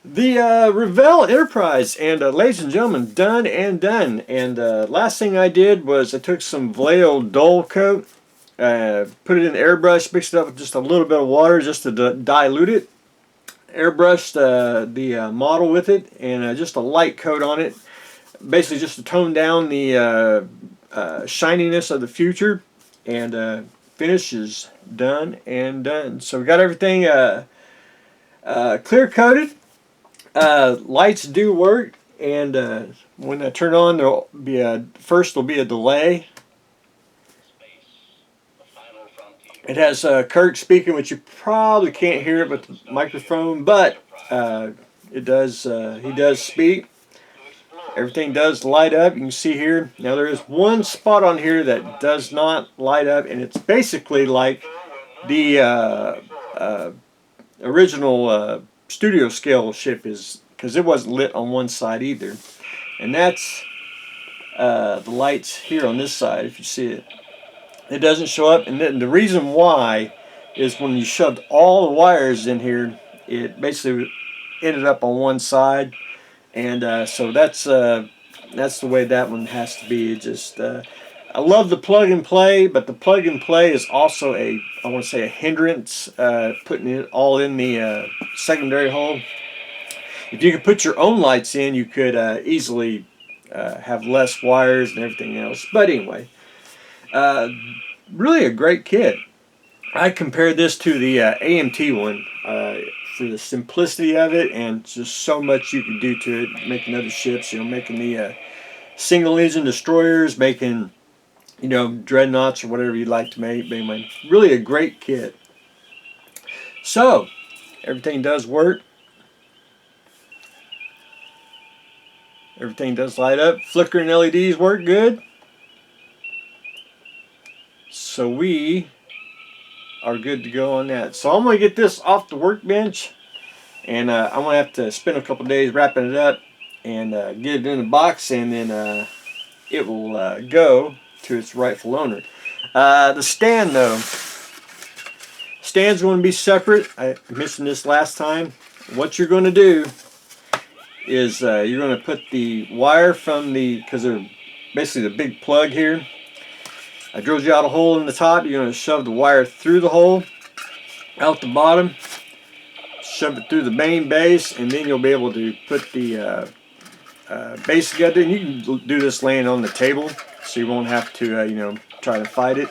The Revell Enterprise, and ladies and gentlemen, done and done. And last thing I did was I took some Vallejo Dull Coat, put it in the airbrush, mixed it up with just a little bit of water just to dilute it. Airbrushed the model with it, and just a light coat on it, basically just to tone down the shininess of the future. And finish is done and done. So we got everything clear coated. Lights do work, and when I turn on, there'll be first there'll be a delay. It has Kirk speaking, which you probably can't hear it with the microphone, but it does. He does speak. Everything does light up. You can see here. Now there is one spot on here that does not light up, and it's basically like the original studio scale ship is, because it wasn't lit on one side either. And that's the lights here on this side, if you see it. It doesn't show up, and then the reason why is when you shoved all the wires in here, it basically ended up on one side. And so that's the way that one has to be. It just I love the plug and play, but the plug and play is also I want to say a hindrance, putting it all in the secondary hole. If you could put your own lights in, you could easily have less wires and everything else. But anyway, really a great kit. I compared this to the AMT one for the simplicity of it, and just so much you can do to it, making other ships, making the single engine destroyers, making, dreadnoughts or whatever you'd like to make. But anyway, really a great kit. So, everything does work. Everything does light up. Flickering LEDs work good. So we are good to go on that. So I'm going to get this off the workbench, and I'm going to have to spend a couple days wrapping it up and get it in the box, and then it will go to its rightful owner. The stand, though, stand's going to be separate. I mentioned this last time. What you're going to do is you're going to put the wire from because they're basically the big plug here. I drilled you out a hole in the top. You're going to shove the wire through the hole, out the bottom, shove it through the main base, and then you'll be able to put the base together. And you can do this laying on the table, so you won't have to, try to fight it.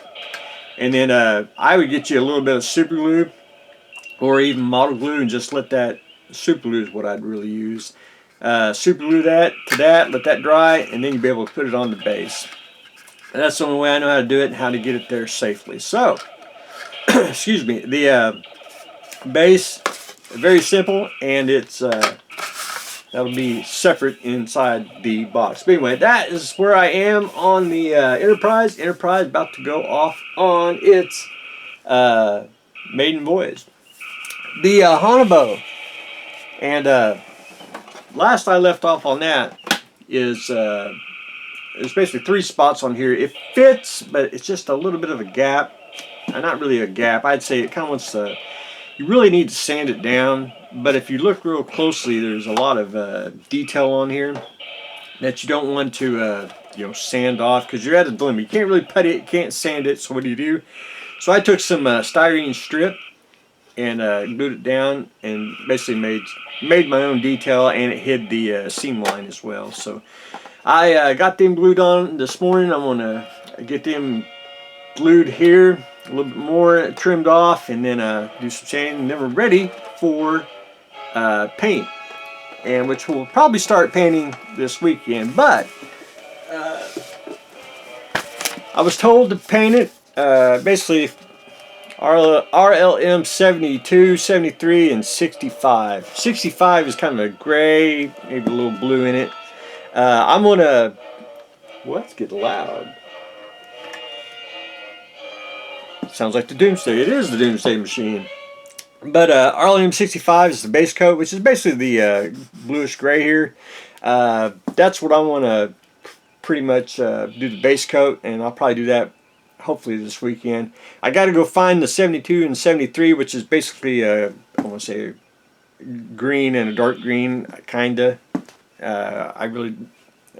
And then I would get you a little bit of super glue, or even model glue, and just let that, super glue is what I'd really use. Super glue that to that, let that dry, and then you'll be able to put it on the base. And that's the only way I know how to do it and how to get it there safely. So, excuse me, the base, very simple, and it's that'll be separate inside the box. But anyway, that is where I am on the Enterprise. Enterprise about to go off on its maiden voyage. The Haunebu, and last I left off on that is there's basically 3 spots on here. It fits, but it's just a little bit of a gap. Not really a gap. I'd say it kind of wants to, you really need to sand it down. But if you look real closely, there's a lot of detail on here that you don't want to sand off, because you're at a limit. You can't really putty it, you can't sand it, so what do? So I took some styrene strip and glued it down, and basically made my own detail, and it hid the seam line as well. So I got them glued on this morning. I'm going to get them glued here, a little bit more trimmed off, and then do some sanding, and then we're ready for paint, and which we'll probably start painting this weekend. But I was told to paint it basically RLM 72, 73, and 65. 65 is kind of a gray, maybe a little blue in it. I'm gonna, let's get loud. Sounds like the Doomsday. It is the Doomsday Machine. But RLM 65 is the base coat, which is basically the bluish gray here. That's what I want to pretty much do, the base coat, and I'll probably do that hopefully this weekend. I got to go find the 72 and 73, which is basically I want to say green and a dark green, kinda. I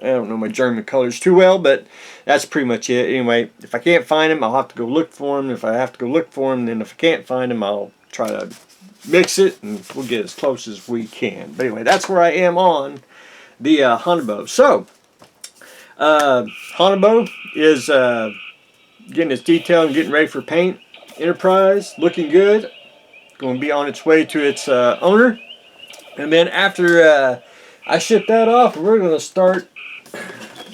don't know my German colors too well, but that's pretty much it. Anyway, if I can't find them, I'll have to go look for them. If I have to go look for them, then if I can't find them, I'll try to mix it, and we'll get as close as we can. But anyway, that's where I am on the Haunebu. So, Haunebu is getting its detail and getting ready for paint. Enterprise, looking good. Going to be on its way to its owner. And then after I ship that off, we're going to start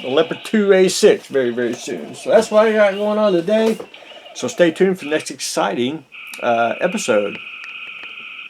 the Leopard 2A6 very, very soon. So that's what I got going on today. So stay tuned for the next exciting episode.